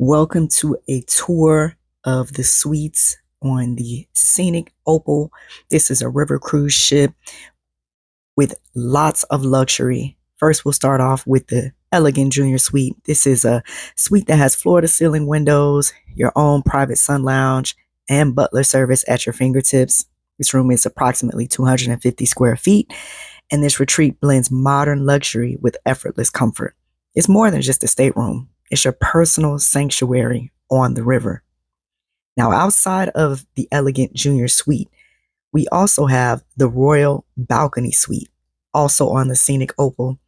Welcome to a tour of the suites on the Scenic Opal. This is a river cruise ship with lots of luxury. First, we'll start off with the Elegant Junior Suite. This is a suite that has floor-to-ceiling windows, your own private sun lounge, and butler service at your fingertips. This room is approximately 250 square feet, and this retreat blends modern luxury with effortless comfort. It's more than just a stateroom. It's your personal sanctuary on the river. Now, outside of the Elegant Junior Suite, we also have the Royal Balcony Suite, also on the Scenic Opal.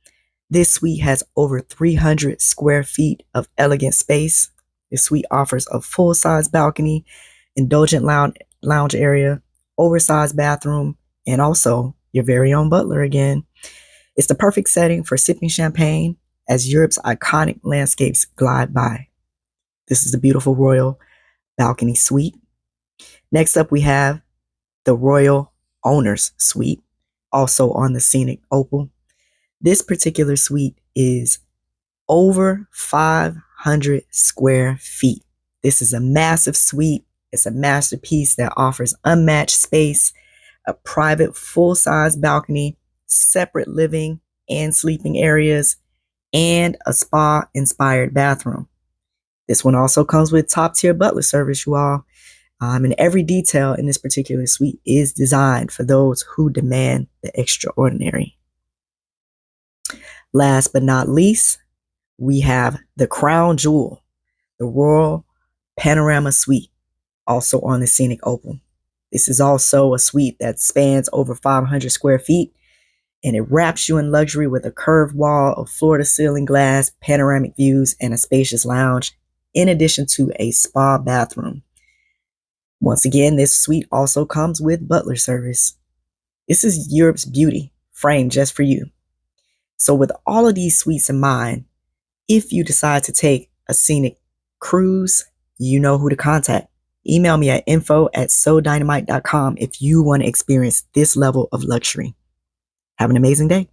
This suite has over 300 square feet of elegant space. This suite offers a full-size balcony, indulgent lounge area, oversized bathroom, and also your very own butler again. It's the perfect setting for sipping champagne as Europe's iconic landscapes glide by. This is the beautiful Royal Balcony Suite. Next up, we have the Royal Owners Suite, also on the Scenic Opal. This particular suite is over 500 square feet. This is a massive suite. It's a masterpiece that offers unmatched space, a private full-size balcony, separate living and sleeping areas, and a spa-inspired bathroom. This one also comes with top-tier butler service, you all. And every detail in this particular suite is designed for those who demand the extraordinary. Last but not least, we have the crown jewel, the Royal Panorama Suite, also on the Scenic Opal. This is also a suite that spans over 500 square feet, and it wraps you in luxury with a curved wall of floor-to-ceiling glass, panoramic views, and a spacious lounge, in addition to a spa bathroom. Once again, this suite also comes with butler service. This is Europe's beauty, framed just for you. So with all of these suites in mind, if you decide to take a scenic cruise, you know who to contact. Email me at info@sodynamite.com if you want to experience this level of luxury. Have an amazing day.